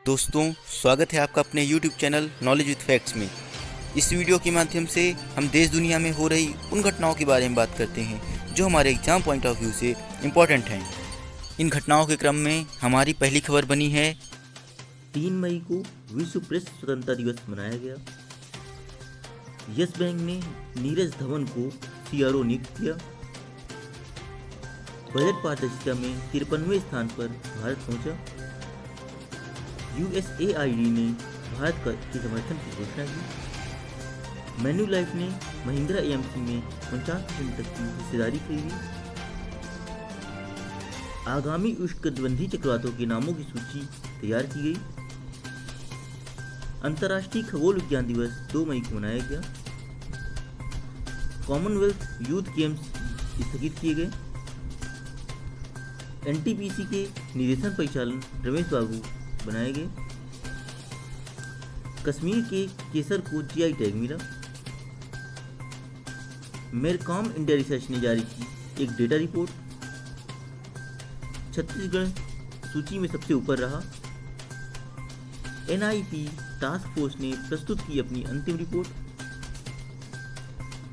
दोस्तों, स्वागत है आपका अपने YouTube channel knowledge with facts में। इस वीडियो के माध्यम से हम देश दुनिया में हो रही उन घटनाओं के बारे में बात करते हैं जो हमारे एग्जाम पॉइंट ऑफ व्यू से इम्पोर्टेंट हैं। इन घटनाओं के क्रम में हमारी पहली खबर बनी है 3 मई को विश्व प्रेस स्वतंत्रता दिवस मनाया गया। यस बैंक ने नीरज धवन को सीआरओ नियुक्त किया। बजट पारदर्शिता में 53वें स्थान पर भारत पहुंचा। यूएसएआईडी ने भारत के समर्थन की घोषणा की। मैन्युलाइफ ने महिंद्रा एएमसी में 49% तक की हिस्सेदारी खरीदी। आगामी उष्णकटिबंधीय चक्रवातों के नामों की सूची तैयार की गई। अंतर्राष्ट्रीय खगोल विज्ञान दिवस 2 मई को मनाया गया। कॉमनवेल्थ यूथ गेम्स स्थगित किए गए। एनटीपीसी के निदेशन परिचालन रमेश बाबू बनाए गए। कश्मीर के केसर को जीआई टैग मिला। मेरकॉम इंडिया रिसर्च ने जारी की एक डेटा रिपोर्ट। छत्तीसगढ़ सूची में सबसे ऊपर रहा। एनआईपी टास्क फोर्स ने प्रस्तुत की अपनी अंतिम रिपोर्ट।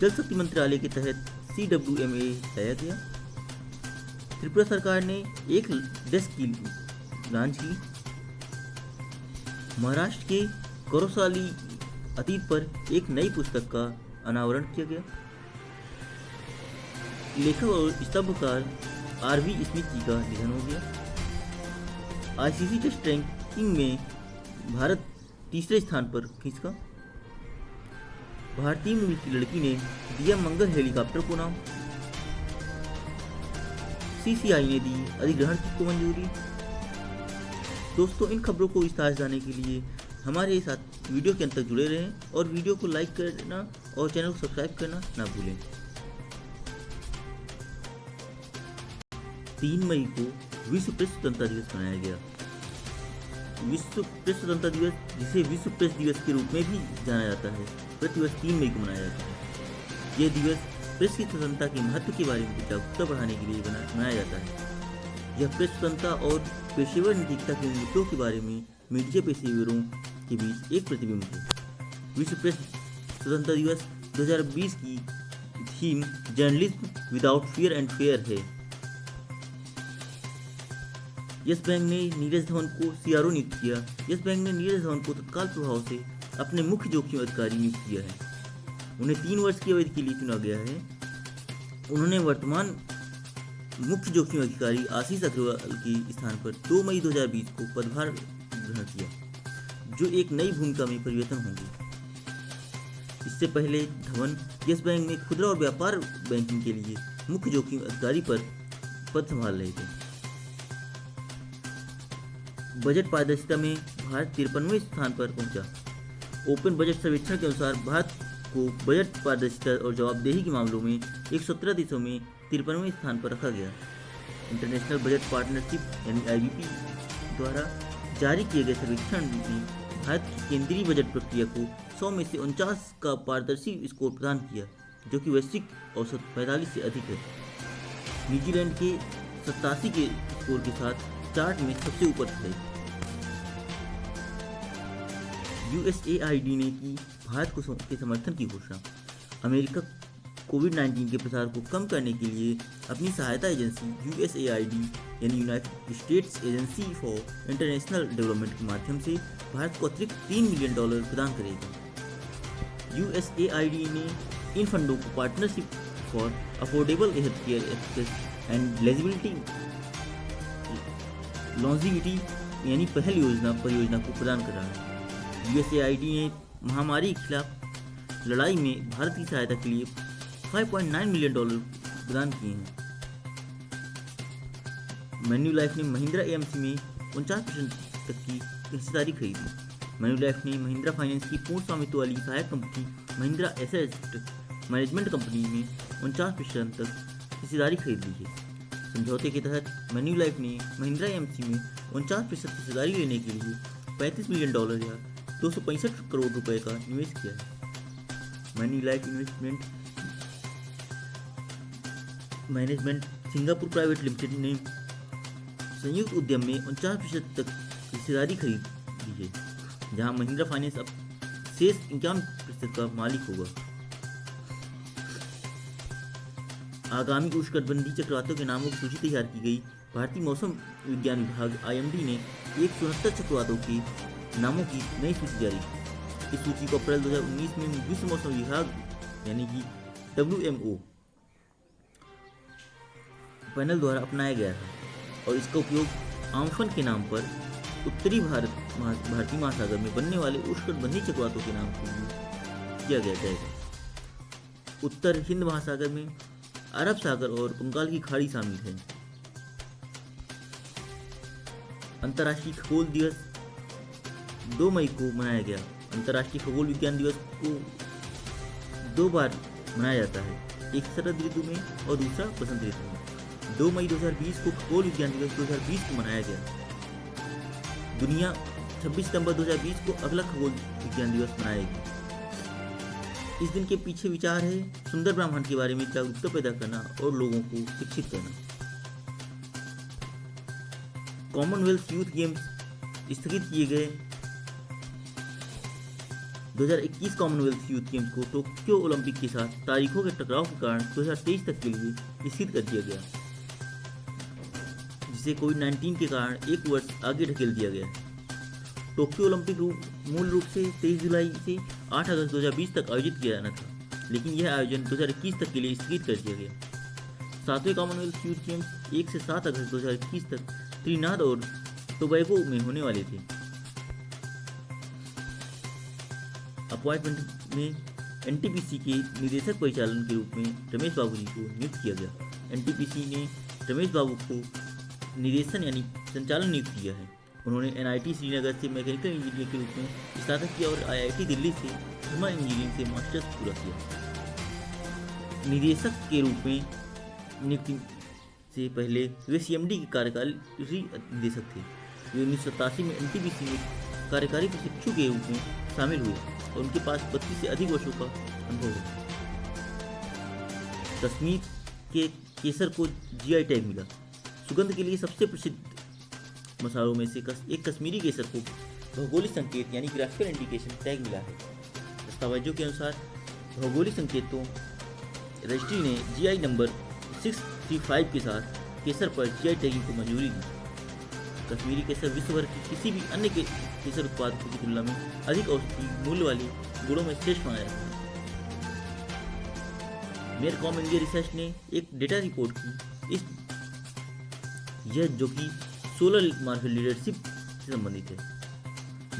जल शक्ति मंत्रालय के तहत CWMA लाया गया। त्रिपुरा सरकार ने एक डेस्क की लॉन्च की। महाराष्ट्र के कौरवशाली अतीत पर एक नई पुस्तक का अनावरण किया गया। लेखक और स्तंभकार आरवी स्मिथ जी का निधन हो गया। आईसीसी टेस्ट रैंकिंग में भारत तीसरे स्थान पर खिसका। भारतीय मूल की लड़की ने दिया मंगल हेलीकॉप्टर को नाम। सीसीआई ने दी अधिग्रहण को मंजूरी। दोस्तों, इन खबरों को विस्तार से जानने के लिए हमारे साथ वीडियो के अंत तक जुड़े रहें और वीडियो को लाइक करना और चैनल को सब्सक्राइब करना ना भूलें। 3 मई को विश्व प्रेस स्वतंत्रता दिवस मनाया गया। विश्व प्रेस स्वतंत्रता दिवस, जिसे विश्व प्रेस दिवस के रूप में भी जाना जाता है, प्रतिवर्ष 3 मई को मनाया जाता है। यह दिवस प्रेस की स्वतंत्रता के महत्व के बारे में जागरूकता बढ़ाने के लिए मनाया जाता है। यह प्रेस स्वतंत्रता और पेशेवर नैतिकता के मुद्दों के बारे में मीडिया पेशेवरों के बीच एक प्रतिबिंब है। विश्व प्रेस स्वतंत्रता दिवस 2020 की theme journalism without fear and fair है। यस बैंक ने नीरज धवन को सीआरओ नियुक्त किया। यस बैंक ने नीरज धवन को तत्काल प्रभाव से अपने मुख्य जोखिम अधिकारी नियुक्त किया है। उन्हें 3 वर्ष की अवधि के लिए चुना गया है। उन्होंने वर्तमान मुख्य जोखिम अधिकारी आशीष अग्रवाल के स्थान पर 2 मई 2020 को पदभार ग्रहण किया, जो एक नई भूमिका में परिवर्तन होंगे। इससे पहले धवन यस बैंक में खुदरा और व्यापार बैंकिंग के लिए मुख्य जोखिम अधिकारी पर पद संभाल रहे थे। बजट पारदर्शिता में भारत 53वें स्थान पर पहुंचा। ओपन बजट सर्वेक्षण के अनुसार भारत को बजट पारदर्शिता और जवाबदेही के मामलों में 117 देशों में 53वें स्थान पर रखा गया। इंटरनेशनल बजट पार्टनरशिप यानी IBP द्वारा जारी किए गए सर्वेक्षण ने भारत की केंद्रीय बजट प्रक्रिया को 100 में से 49 का पारदर्शी स्कोर प्रदान किया, जो कि वैश्विक औसत 45 से अधिक है। न्यूजीलैंड के 87 के स्कोर के साथ चार्ट में सबसे ऊपर है। यूएसएआईडी ने की भारत के समर्थन की घोषणा। अमेरिका कोविड-19 के प्रसार को कम करने के लिए अपनी सहायता एजेंसी यूएसएआईडी यानी United states agency for international development के माध्यम से भारत को अतिरिक्त $3 मिलियन प्रदान करेगा। यूएसएआईडी ने इन फंडों को partnership for affordable health care access and longevity यानी पहल परियोजना को प्रदान कर रहा है। यूएसएआईडी ने महामारी के खिलाफ लड़ाई में भारत की सहायता के लिए $5.9 मिलियन प्रदान किए हैं। मैन्युलाइफ ने महिंद्रा एएमसी में 49% तक की हिस्सेदारी खरीदी। मैन्युलाइफ ने महिंद्रा फाइनेंस की पूर्ण स्वामित्व वाली सहायक company Mahindra asset management company में 49% तक हिस्सेदारी खरीद ली है। समझौते के तहत मैन्युलाइफ ने महिंद्रा एएमसी में 49% हिस्सेदारी लेने के लिए $35 मिलियन या 265 करोड़ रुपए का निवेश किया है। Manulife investment management Singapore private limited ने संयुक्त उद्यम में 49% तक हिस्सेदारी खरीद दी है, जहां महिंद्रा फाइनेंस अब शेष 51% का मालिक होगा। आगामी उष्णकटिबंधीय चक्रवातों के नामों की सूची तैयार की गई। भारतीय मौसम विज्ञान विभाग IMD ने 169 चक्रवातों के नामों की नई सूची जारी की। इस सूची को अप्रैल 2019 में विश्व मौसम विभाग यानी कि WMO पैनल द्वारा अपनाया गया था और इसका उपयोग आम्फन के नाम पर उत्तरी भारतीय महासागर में बनने वाले उष्णकटिबंधीय चक्रवातों के नाम के लिए किया गया जाएगा। उत्तर हिंद महासागर में अरब सागर और बंगाल की खाड़ी शामिल है। अंतर्राष्ट्रीय खगोल दिवस 2 मई को मनाया गया। अंतर्राष्ट्रीय खगोल विज्ञान दिवस को 2 बार मनाया जाता है, एक शरद ऋतु में और दूसरा बसंत ऋतु में। 2 मई 2020 को खगोल विज्ञान दिवस 2020 को मनाया गया। दुनिया 26 सितंबर 2020 को अगला खगोल विज्ञान दिवस मनाएगी। इस दिन के पीछे विचार है सुंदर ब्रह्मांड के बारे में जागरूकता पैदा करना और लोगों को शिक्षित करना। कॉमनवेल्थ यूथ गेम्स स्थगित किए गए। 2021 कॉमनवेल्थ यूथ गेम्स को टोक्यो ओलंपिक के साथ तारीखों के टकराव के कारण 2023 तक के लिए स्थगित कर दिया गया, जिसे कोविड-19 के कारण 1 वर्ष आगे ढकेल दिया गया। टोक्यो ओलंपिक मूल रूप से 23 जुलाई से 8 अगस्त 2020 तक आयोजित किया जाना था, लेकिन यह आयोजन 2021 तक के लिए स्थगित कर दिया गया। 7वें कॉमनवेल्थ यूथ गेम्स 1 से 7 अगस्त 2021 तक त्रिनाद और टोबैगो में होने वाले थे। अपॉइंटमेंट में NTPC के निदेशक परिचालन के रूप में रमेश बाबू जी को नियुक्त किया गया। NTPC ने रमेश बाबू को निदेशन यानी संचालन नियुक्त किया है। उन्होंने NIT श्रीनगर से मैकेनिकल इंजीनियर के रूप में स्नातक किया और IIT दिल्ली से थर्मल इंजीनियरिंग से मास्टर्स पूरा किया। निदेशक के रूप में नियुक्ति से पहले वे CMD के कार्यकारी निदेशक थे। वे 1987 में NTPC में कार्यकारी प्रशिक्षु के रूप में शामिल हुए और उनके पास 32 से अधिक वर्षों का अनुभव है। कश्मीर के केसर को GI टैग मिला। सुगंध के लिए सबसे प्रसिद्ध मसालों में से एक कश्मीरी केसर को भौगोलिक संकेत यानी ग्राफिकल इंडिकेशन टैग मिला है। दस्तावेजों के अनुसार भौगोलिक संकेतों रजिस्ट्री ने GI नंबर 635 के साथ केसर पर GI टैगिंग को मंजूरी दी। कश्मीरी केसर विश्व भर के किसी भी अन्य केसर उत्पादकों की तुलना में अधिक औषधीय मूल्य वाले गुणों में श्रेष्ठ माना जाता है। मेरकॉम इंडिया रिसर्च ने एक डेटा रिपोर्ट की यह जो कि सोलर मार्केट लीडरशिप से संबंधित है।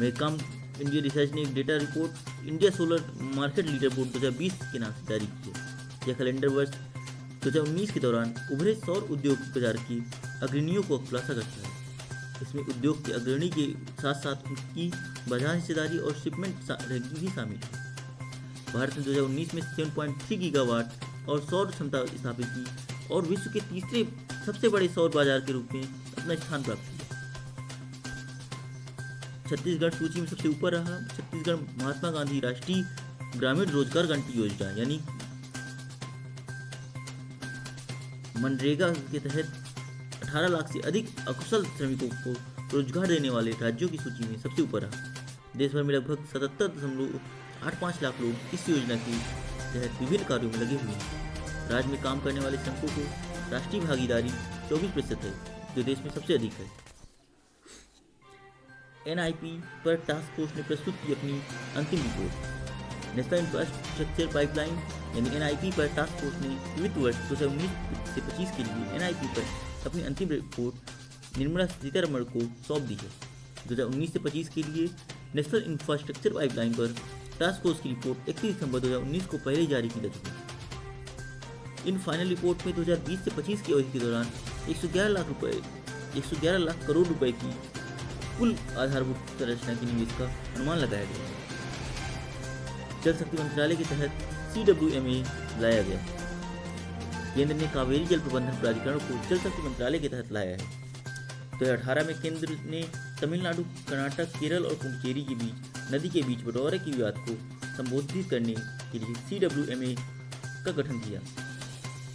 मेरकॉम इंडिया रिसर्च ने एक data report India solar market leader board 2020 के नाम से जारी की है। यह कैलेंडर वर्ष 2019 के दौरान उभरे सौर उद्योग बाजार की अग्रणियों को खुलासा करता है। इसमें उद्योग के अग्रणी के साथ साथ उनकी बाजार हिस्सेदारी और शिपमेंट रैंकिंग भी शामिल है। भारत ने 2019 में 7.3 गीगावाट और सौर क्षमता स्थापित की और विश्व के तीसरे सबसे बड़े सौर बाजार के रूप में अपना स्थान प्राप्त किया। छत्तीसगढ़ सूची में सबसे ऊपर रहा। छत्तीसगढ़ महात्मा गांधी राष्ट्रीय ग्रामीण रोजगार गारंटी योजना यानी मनरेगा के तहत 18 लाख से अधिक अकुशल श्रमिकों को रोजगार देने वाले राज्यों की सूची में सबसे ऊपर रहा। देश भर में लगभग 77.85 लाख लोग इस योजना के तहत विभिन्न कार्यों में लगे हुए हैं। राज्य में काम करने वाले श्रमिकों को राष्ट्रीय भागीदारी 24% है, जो देश में सबसे अधिक है। NIP पर टास्क फोर्स ने प्रस्तुत की अपनी अंतिम रिपोर्ट। नेशनल इंफ्रास्ट्रक्चर पाइपलाइन यानी NIP पर टास्क फोर्स ने वित्त वर्ष 2019 से 25 के लिए NIP पर अपनी अंतिम रिपोर्ट निर्मला सीतारमण को सौंप दी है। 2019 से 25 के लिए नेशनल इंफ्रास्ट्रक्चर पाइपलाइन पर टास्क फोर्स की रिपोर्ट 31 दिसंबर 2019 को पहले जारी की जा चुकी है। इन फाइनल रिपोर्ट में 2020 से 25 की अवधि के दौरान 111 लाख करोड़ रुपए की कुल आधारभूत संरचना के निवेश का अनुमान लगाया गया है। जल शक्ति मंत्रालय के तहत CWMA लाया गया। केंद्र ने कावेरी जल प्रबंधन प्राधिकरण को जल शक्ति मंत्रालय के तहत लाया है। 2018 में केंद्र ने तमिलनाडु, कर्नाटक, केरल और पुडुचेरी के बीच नदी के बीच बंटवारे की विवाद को संबोधित करने के लिए CWMA का गठन किया।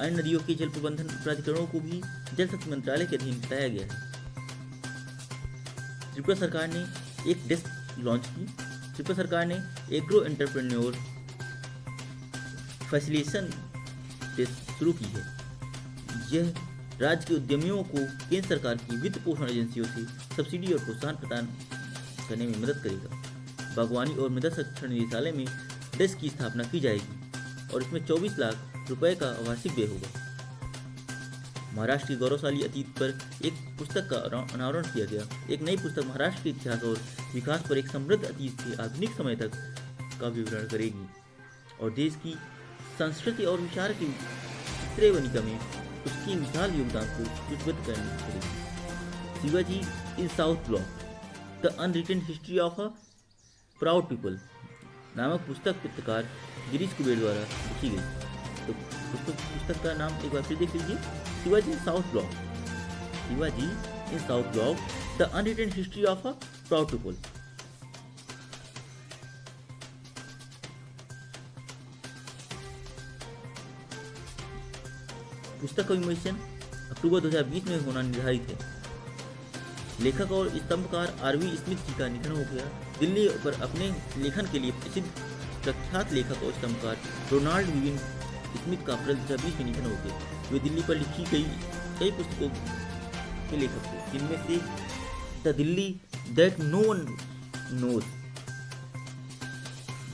अन्य नदियों के जल प्रबंधन प्राधिकरणों को भी जल शक्ति मंत्रालय के अधीन लाया गया है। त्रिपुरा सरकार ने एक डेस्क लॉन्च की। त्रिपुरा सरकार ने एग्रो एंटरप्रेन्योर फैसिलिटेशन डेस्क शुरू की है। यह राज्य के उद्यमियों को केंद्र सरकार की वित्त पोषण एजेंसियों से सब्सिडी और प्रोत्साहन प्रदान करने में मदद करेगा। बागवानी और मृदा संरक्षण निदेशालय में डेस्क की स्थापना की जाएगी और इसमें 24 लाख रुपए का वार्षिक व्यय होगा। महाराष्ट्र के गौरवशाली अतीत पर एक पुस्तक का अनावरण किया गया। एक नई पुस्तक महाराष्ट्र के इतिहास और विकास पर एक समृद्ध अतीत से आधुनिक समय तक का विवरण करेगी और देश की संस्कृति और विचार की चित्रेवनिका में उसकी मिसाल योगदान को सूचीबद्ध करने करेगी। Shivaji in South Block the unwritten history of a proud people नामक पुस्तक पत्रकार गिरीश कुबेर द्वारा लिखी गई। तो पुस्तक का नाम एक बार फिर देख लीजिए, Shivaji in South Block, Shivaji in South Block the unwritten history of a proud people. पुस्तक का विमोचन अक्टूबर 2020 में होना निर्धारित है। लेखक और स्तंभकार आरवी स्मिथ जी का निधन हो गया। दिल्ली पर अपने लेखन के लिए प्रसिद्ध प्रख्यात लेखक और स्तंभकार रोनाल्ड विविन स्मिथ का अप्रैल 2020 में निधन हो गया। वे दिल्ली पर लिखी गई कई पुस्तकों के लेखक थे, जिनमें से the Delhi that no one knows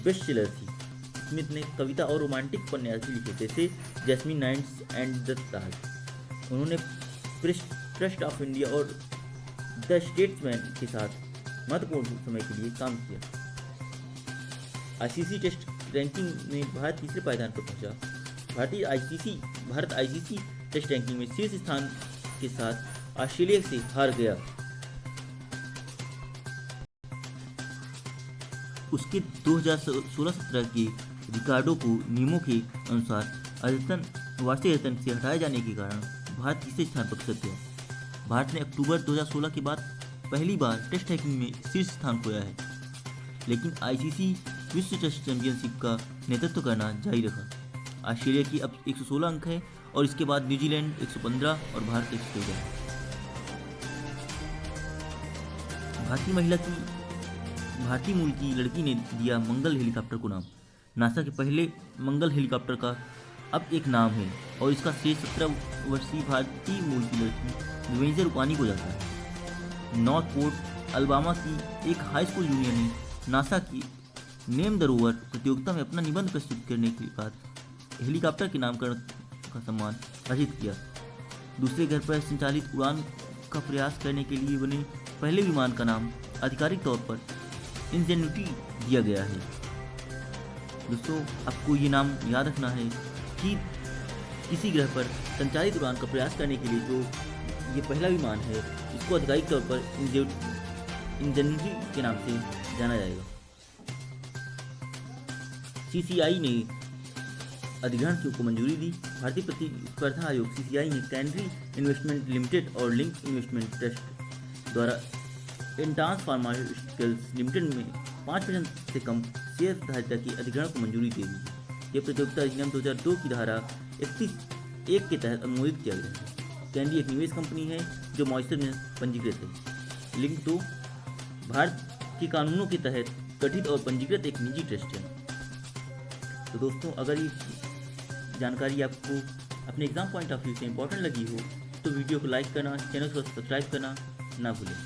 best seller थी। स्मिथ ने कविता और रोमांटिक उपन्यास भी लिखे, जैसे Jasmine Nights and the Taj. उन्होंने प्रेस ट्रस्ट ऑफ इंडिया और द स्टेट्समैन के साथ महत्वपूर्ण समय के लिए काम किया। आईसीसी टेस्ट रैंकिंग में भारत तीसरे पायदान पर पहुंचा। भारत आईसीसी टेस्ट रैंकिंग में शीर्ष स्थान के साथ ऑस्ट्रेलिया से हार गया। उसके 2016-17 के रिकॉर्डों को नियमों के अनुसार वार्षिक अद्यतन से हटाए जाने के कारण भारत तीसरे स्थान पर खसक गया। भारत ने अक्टूबर 2016 के बाद पहली बार टेस्ट रैंकिंग में शीर्ष स्थान खोया है, लेकिन आईसीसी विश्व टेस्ट चैंपियनशिप का नेतृत्व करना जारी रखा। ऑस्ट्रेलिया की अब 116 अंक है और इसके बाद न्यूजीलैंड 115 और भारत 114। भारतीय मूल की लड़की ने दिया मंगल हेलीकॉप्टर को नाम। नासा के पहले मंगल हेलीकॉप्टर का अब एक नाम है और इसका श्रेय 17 वर्षीय भारतीय मूल की लड़की वेंजर रूपानी को जाता है। नॉर्थ पोर्ट अल्बामा की एक हाई स्कूल जूनियर ने नासा की नेम द रोवर प्रतियोगिता में अपना निबंध प्रस्तुत करने के बाद हेलीकॉप्टर के नामकरण का सम्मान अर्जित किया। दूसरे घर पर संचालित उड़ान का प्रयास करने के लिए बने पहले विमान का नाम आधिकारिक तौर पर इंजेन्युटी दिया गया है। दोस्तों, आपको ये नाम याद रखना है कि किसी ग्रह पर संचालित उड़ान का प्रयास करने के लिए जो ये पहला विमान है, इसको आधिकारिक तौर पर इंजेन्युटी के नाम से जाना जाएगा। सीसीआई ने अधिग्रहण को मंजूरी दी। भारतीय प्रतिस्पर्धा आयोग सीसीआई ने कैनरी इन्वेस्टमेंट लिमिटेड और लिंक इन्वेस्टमेंट ट्रस्ट द्वारा एंटास फार्मास्यूटिकल्स लिमिटेड में 5% से कम शेयर धारिता की अधिग्रहण को मंजूरी दे दी है। यह प्रतियोगिता अधिनियम 2002 की धारा 31(1) के तहत अनुमोदित किया गया है। कैनरी एक निवेश कंपनी है जो मॉइस्चर में पंजीकृत है। लिंक 2 भारत के कानूनों के तहत गठित और पंजीकृत एक निजी ट्रस्ट है। तो दोस्तों, अगर ये जानकारी आपको अपने एग्जाम पॉइंट ऑफ व्यू से इंपॉर्टेंट लगी हो तो वीडियो को लाइक करना, चैनल को सब्सक्राइब करना ना भूलें।